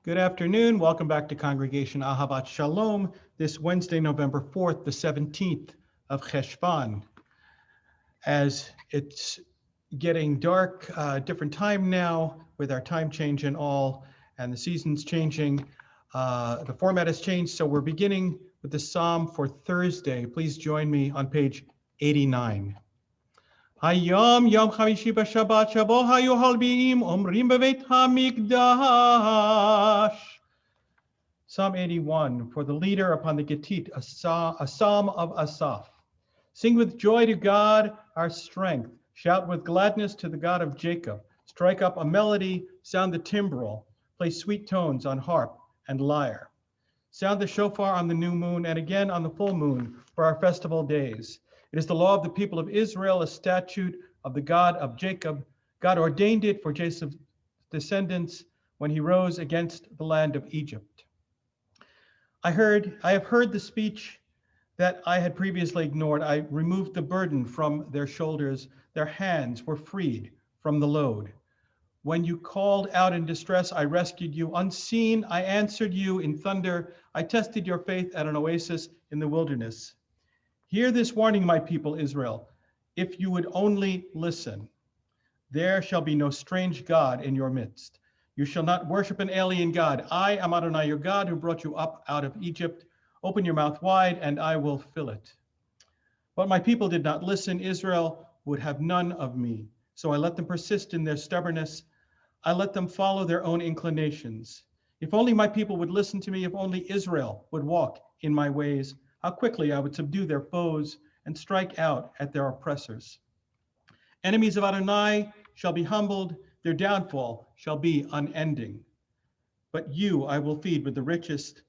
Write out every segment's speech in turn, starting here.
Good afternoon. Welcome back to Congregation Ahavat Shalom this Wednesday, November 4th, the 17th of Cheshvan. As it's getting dark, different time now with our time change and all, and the season's changing. The format has changed, so we're beginning with the Psalm for Thursday. Please join me on page 89. Hayom Yom Chamishi B'Shabbat Shabo Hayu Halbiim Omrim B'Beit HaMikdash. Psalm 81, for the leader upon the Gittit, a psalm of Asaph. Sing with joy to God, our strength. Shout with gladness to the God of Jacob. Strike up a melody, sound the timbrel. Play sweet tones on harp and lyre. Sound the shofar on the new moon and again on the full moon for our festival days. It is the law of the people of Israel, a statute of the God of Jacob. God ordained it for Jacob's descendants when he rose against the land of Egypt. I have heard the speech that I had previously ignored. I removed the burden from their shoulders. Their hands were freed from the load. When you called out in distress, I rescued you. Unseen, I answered you in thunder. I tested your faith at an oasis in the wilderness. Hear this warning, my people, Israel. If you would only listen, there shall be no strange God in your midst. You shall not worship an alien God. I am Adonai, your God, who brought you up out of Egypt. Open your mouth wide, and I will fill it. But my people did not listen. Israel would have none of me. So I let them persist in their stubbornness. I let them follow their own inclinations. If only my people would listen to me, if only Israel would walk in my ways, how quickly I would subdue their foes and strike out at their oppressors. Enemies of Adonai shall be humbled. Their downfall shall be unending. But you I will feed with the richest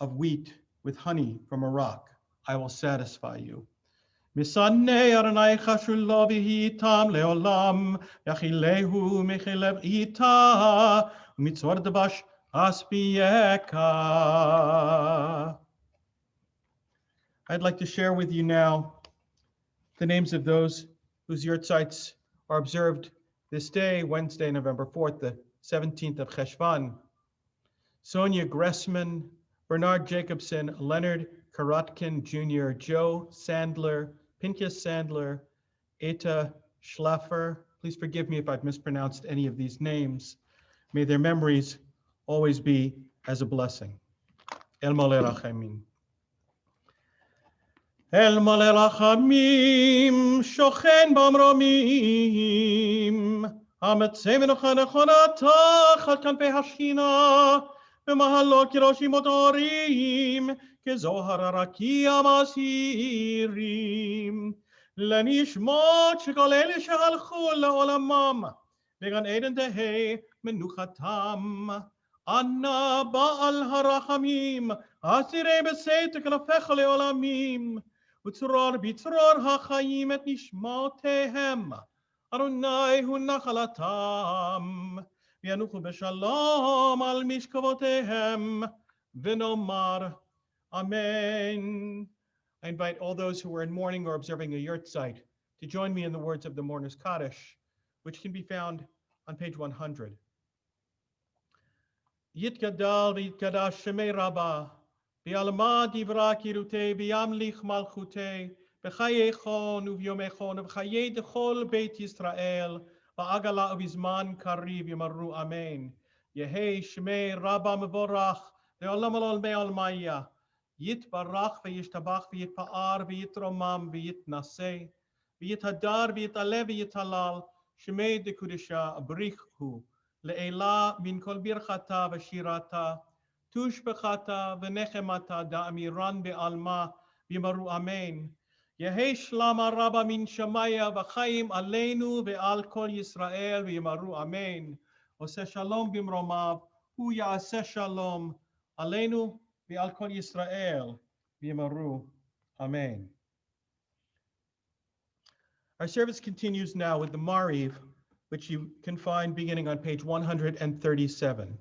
of wheat, with honey from a rock. I will satisfy you. Misanei Adonai chashulo v'hitam leolam, yachilehu mechilev ita, umitzor debash aspieka. I'd like to share with you now the names of those whose yurtzites are observed this day, Wednesday, November 4th, the 17th of Cheshvan. Sonia Gressman, Bernard Jacobson, Leonard Karotkin Jr., Joe Sandler, Pinchas Sandler, Eta Schlaffer. Please forgive me if I've mispronounced any of these names. May their memories always be as a blessing. El Maleh Rachamim. El Maleh Rachamim, Shochen Bamromim, Hametzeh Menucha Nechonata, Chad Kanpei Hashchina, B'mahalo Kiroshim Otorim, Kezohar Arakia Masirim, Lenishmot Shekol Ele Shehalchu Leolamam, Vegan Eden Tehei Menuchatam, Anna Baal Harachamim, Asirei B'Seitek Nafecha Leolamim, Utzror Bitzror HaChaim Et Nishmotehem, Adonai Hu Nachalatam, V'yanuchu B'Shalom Al Mishkavotehem, V'nomar Amen. I invite all those who are in mourning or observing a yurtzeit to join me in the words of the Mourner's Kaddish, which can be found on page 100. Yitgadal v'yitgadash shemei Rabbah, v'yalma divra kirutei v'yamlich malchutei, v'chayechon uv'yomechon v'chayei dechol beit Yisrael, v'agala uv'izman kariv yamaru amen. Yehei shemei Rabbah mevorach, ve'olam alol me'almaya, yitbarach v'yishtabach v'yitpa'ar v'yitromam v'yitnaseh, v'yithadar v'yitaleh v'yitalal, shemei dekudesha abrichu, Le'ela min kol birchata v'shirata, tushbechata v'nechemata da'amiran be'alma v'yimaru amen. Yehei shlama rabba min shamaya v'chaim aleinu ve'al kol Yisrael v'yimaru amen. Oseh shalom bimromav, hu ya'aseh shalom aleinu ve'al kol Yisrael v'yimaru amen. Our service continues now with the Maariv, which you can find beginning on page 137.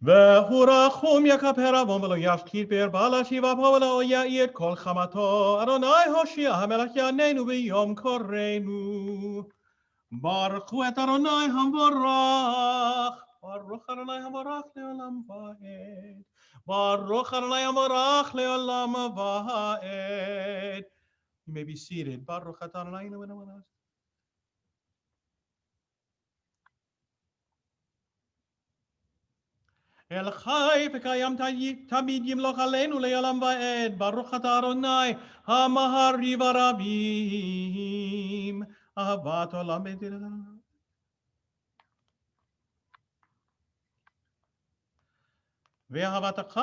V'hurachum yakaperavon v'lo yashkir be'erbala shiva v'lo ya'ir kol chamato Adonai Hoshia hamelach yaneinu v'yom korenu Baruch hu et Adonai hamvorach. Baruch Adonai hamvorach leolam va'ed. Baruch Adonai hamvorach leolam va'ed. You may be seated. Baruch Adonai. El Chai v'kayam tamid yimloch aleinu le'olam va'ed. Baruch atah Adonai ha'maariv harabim. Ahavat olam b'dirah. ואהבתך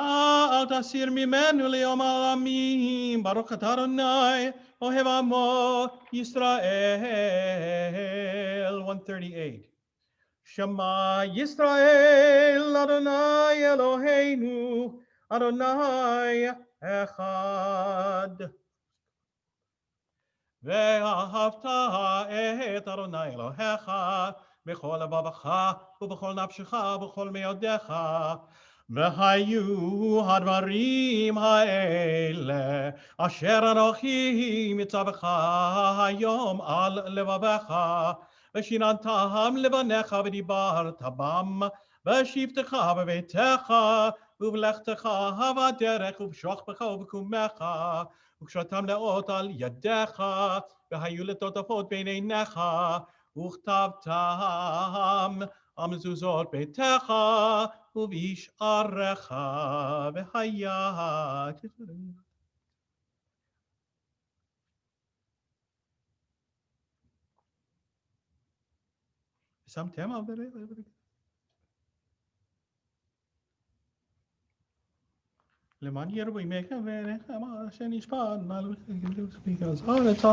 אל תסיר ממנו ליום העולמים. ברוך אתה אדוני אוהב עמו ישראל. 138. שמע ישראל אדוני אלוהינו אדוני אחד. ואהבת את אדוני אלוהיך בכל לבבך ובכל נפשך ובכל מאודיך. והיו הדברים האלה אשר אנוכי מצווך היום על לבבך, ושיננתם לבניך ודיברת בם, בשבתך בביתך ובלכתך בדרך ובשוכבך ובקומך, וקשרתם לאות על ידיך, והיו לטוטפות בין עיניך, וכתבתם על מזוזות ביתך ובשעריך, והיה שמתם על זה? למען ירבו ימיך ונחמה שנשפט מעל because הארץ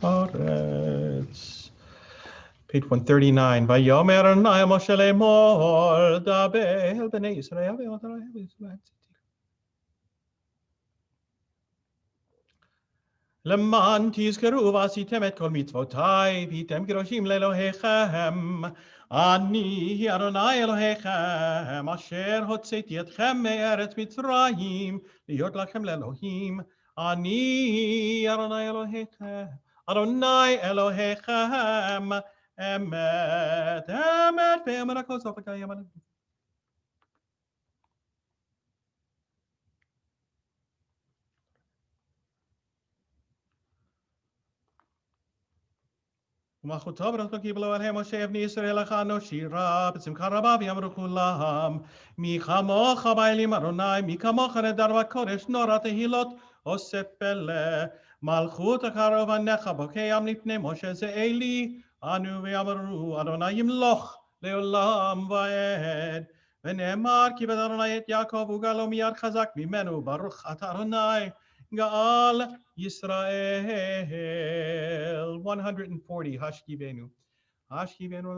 הארץ. Page 139. ויאמר אדוני משה לאמור דבר אל בני ישראל למען תזכרו ועשיתם את כל מצוותיי והייתם קדושים לאלוהיכם. אני אדוני אלוהיכם אשר הוצאתי אתכם מארץ מצרים להיות לכם לאלוהים. אני אדוני אלוהיכם אמת אמת ואמת הכל סוף לקיים. ומלכותו ברוך קיבלו עליהם משה בני ישראל הכנו שירה בשמחה רבה ויאמרו כולם מי כמוך באלים אדוני מי כמוך נדר וקודש נורא תהילות עושה פלא מלכות הקרוב עניך בוקע מפני משה זה אלי אנו ויאמרו אדוני ימלוך לעולם ועד. ונאמר כי בית אדוני את יעקב וגאלו מיד חזק ממנו ברוך אתה אדוני גאל Yisrael. 140. Hashkivenu. Hashkivenu.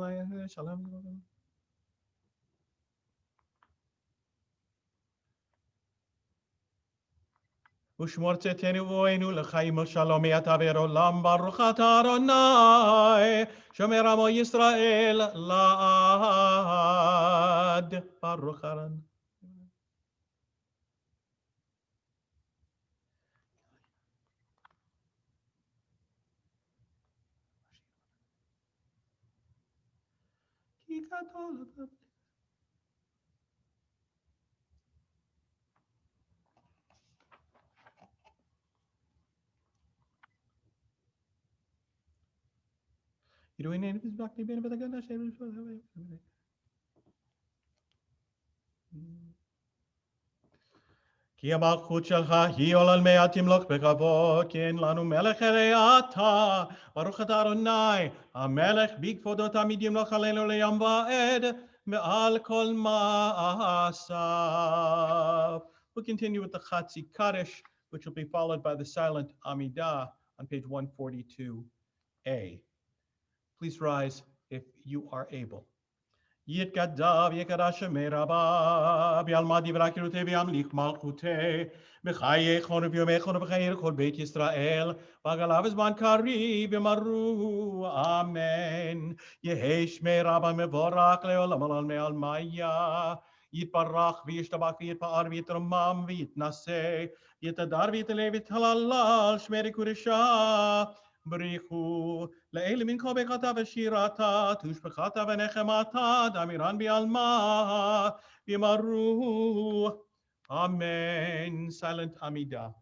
Shalom. ושמור צאתנו ובואנו לחיים ושלום מעתה ועד עולם. ברוך אתה אדוני שומר עמו ישראל לעד. ברוך אדוני. You doing anything back to being with a gun? כי המלכות שלך היא עול מאה תמלוך בכבוד, כי אין לנו מלך אלא אתה. ברוך אתה אדוני, המלך בכבודו תמיד ימלוך עלינו ליום ועד, מעל כל מעשיו. We'll continue with the Chatzi Kaddish, which will be followed by the silent Amidah on page 142a. Please rise if you are able. יתגדב יקדש מרבה בעלמא דברי קירותי וימליך מלכותי בחייכון וביומייכון ובחיי כל בית ישראל בגלה בזמן קריב יאמרו אמן. יהי שמי רבה מבורך לעולם עולם מעלמיה יתברך וישתבח ויתפאר ויתרומם ויתנשא יתהדר ויתעלה ויתהלל שמי קודשה בריחו לאלה מן כה ברכתה ושירתה, תושבחתה ונחמתה, דמירן בעלמה, ימרו. Amen. Silent Amidah.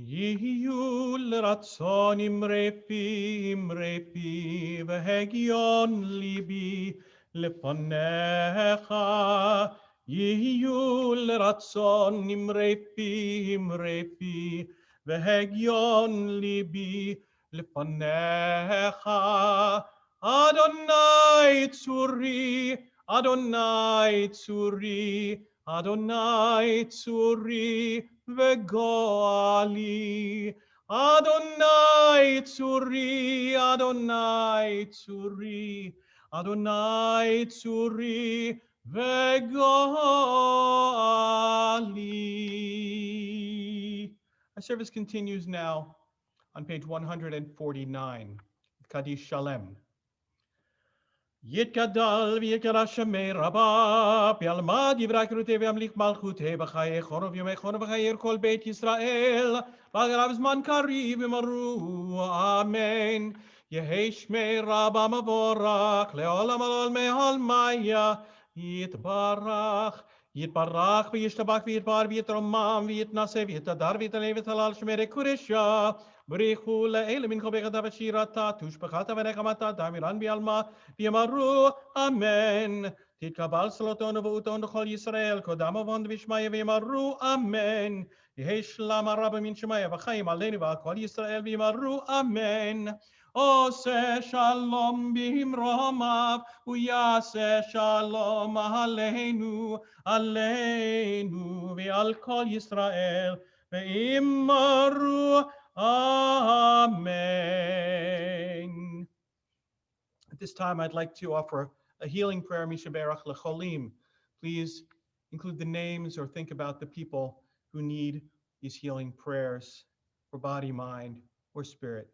יהיו לרצון אמרי פי והגיון ליבי לפניך. יהיו לרצון אמרי פי והגיון ליבי לפניך. אדוני צורי, אדוני צורי, אדוני צורי וגואלי. אדוני צורי, אדוני צורי, אדוני צורי וגואלי. Our service continues now on page 149, Kaddish Shalem. יתגדל ויקרא שמי רבה, בעלמא דברי קרותי וימליך מלכותי בחיי חורף ימי חורף וחיי כל בית ישראל, ועל זמן קריב יאמרו אמן. יהי שמי רבה מבורך, לעולם עולמי עלמיה, יתברך. יתברך וישתבח ויתבר ויתרומם ויתנשא ויתהדר ויתעלה ויתהלל שמי קודשה. בריחו לאלה מן כה ברכתה ושירתה, תושבחתה ונחמתה, דמירן בעלמה, ויאמרו אמן. תתקבל צלותו ונבואותו לכל ישראל, קודם עוון ושמיה, ויאמרו אמן. יהי שלום הרבה מן שמיה וחיים עלינו ועל כל ישראל, ויאמרו אמן. עושה שלום במרומיו, ויעשה שלום עלינו, עלינו ועל כל ישראל, ויאמרו Amen. At this time, I'd like to offer a healing prayer, Misha Berach Lecholim. Please include the names or think about the people who need these healing prayers for body, mind, or spirit.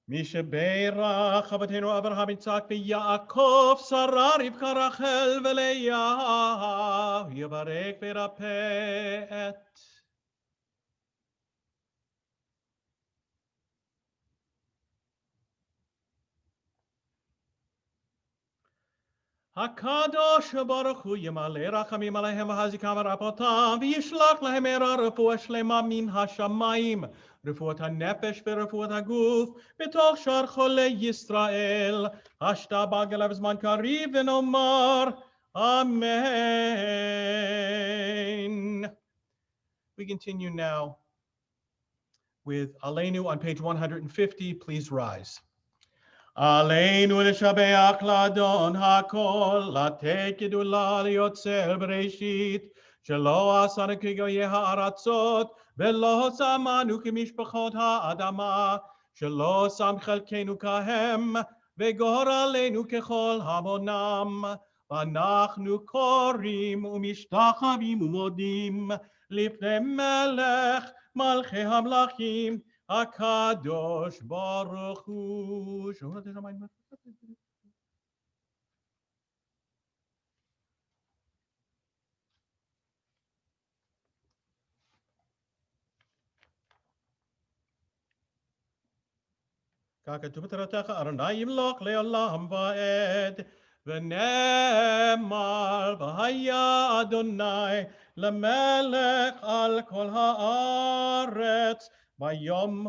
Misha Berach Avatenu Abraham Yitzhak Yaakov Sarah Rivka Rachel Veleah Yavarek Verapet. הקדוש ברוך הוא ימלא רחמים עליהם והזיקם ורפאותם וישלח להם מהרה רפואה שלמה מן השמיים, רפואת הנפש ורפואת הגוף בתוך שאר חולי ישראל. השתבח אליו זמן קריב ונאמר אמן. We continue now with Aleinu on page 150. Please rise. עלינו לשבח לאדון הכל, לתת גדולה ליוצר בראשית, שלא עשנו כגויי הארצות, ולא שמנו כמשפחות האדמה, שלא שם חלקנו כהם, וגורלנו ככל המונם. ואנחנו קוראים ומשתחווים ומודים לפני מלך מלכי המלכים, הקדוש ברוך הוא. כך כתוב בתורתך, אדוני ימלוך לעולם ועד, ונאמר, והיה אדוני למלך על כל הארץ, ביום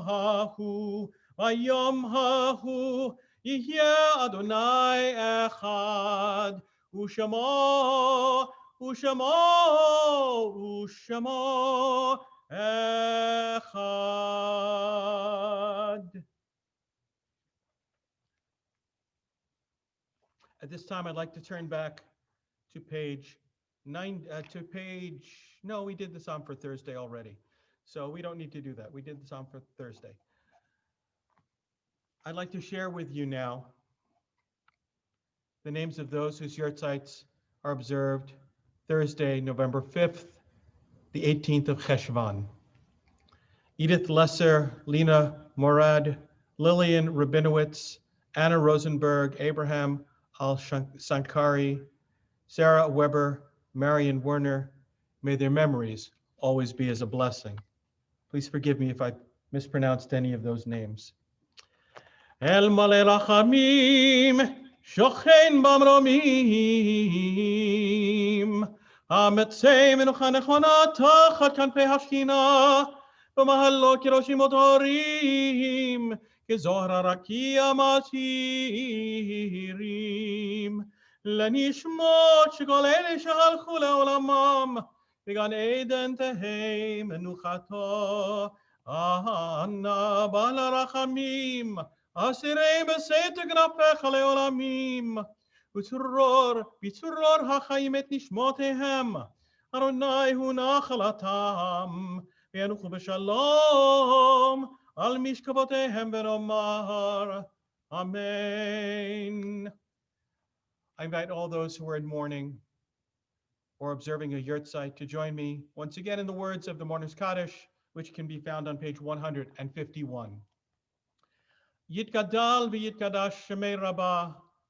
ההוא יהיה אדוני אחד, ושמו אחד. At this time, I'd like to turn back to page no, we did the psalm for Thursday already. So we don't need to do that. We did the psalm for Thursday. I'd like to share with you now the names of those whose yahrzeits are observed Thursday, November 5th, the 18th of Cheshvan. Edith Lesser, Lena Morad, Lillian Rabinowitz, Anna Rosenberg, Abraham Al-Sankari, Sarah Weber, Marion Werner. May their memories always be as a blessing. Please forgive me if I mispronounced any of those names. El Malei Rachamim, Shochen Bamromim, Hametzei Menucha Nechona Tachat Kanpei Hashchina, B'mahalo Kiroshim Otorim, Kezohar Rakia Masirim, Lenishmot Shekol Ele Shehalchu Leolamam, B'gan Eden Tehei Menuchato, Anna Bala Rachamim, אסירי בסתר כנפיך לעולמים, בצרור החיים את נשמותיהם, אדוני הוא נחלתם, וינוחו בשלום על משכבותיהם ונאמר, Amen. I invite all those who are in mourning or observing a yahrzeit to join me once again in the words of the Mourner's Kaddish, which can be found on page 151. יתגדל ויתקדש שמי רבה,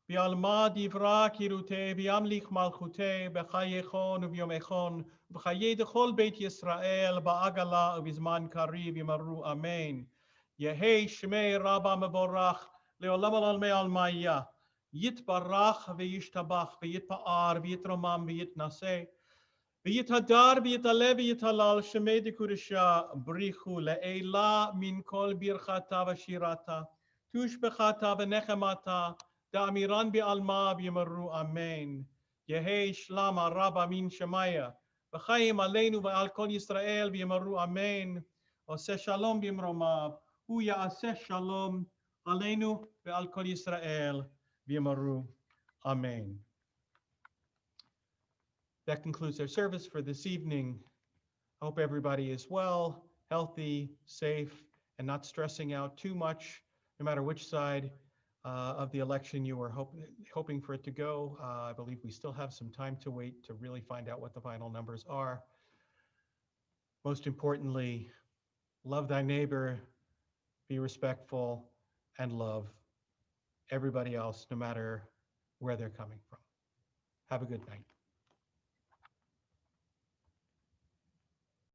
בעלמא דברה קירותי, וימליך מלכותי, בחייכון וביומכון, ובחיי דכל בית ישראל, בעגלה ובזמן קריב יאמרו אמן. יהי שמי רבה מבורך, לעולם עולמי עלמיה, יתברך וישתבח, ויתפאר, ויתרומם, ויתנשא, ויתהדר, ויתעלה, ויתהלל, שמי דקודשה, בריחו לעילה מן כל ברכתה ושירתה, תושבחתה ונחמתה, דאמירן בעלמה ויאמרו אמן. יהי שלמה רבה מן שמיה, וחיים עלינו ועל כל ישראל ויאמרו אמן. עושה שלום במרומיו, הוא יעשה שלום עלינו ועל כל ישראל ויאמרו amen. That concludes our service for this evening. I hope everybody is well, healthy, safe, and not stressing out too much, no matter which side of the election you were hoping for it to go. I believe we still have some time to wait to really find out what the final numbers are. Most importantly, love thy neighbor, be respectful, and love everybody else, no matter where they're coming from. Have a good night.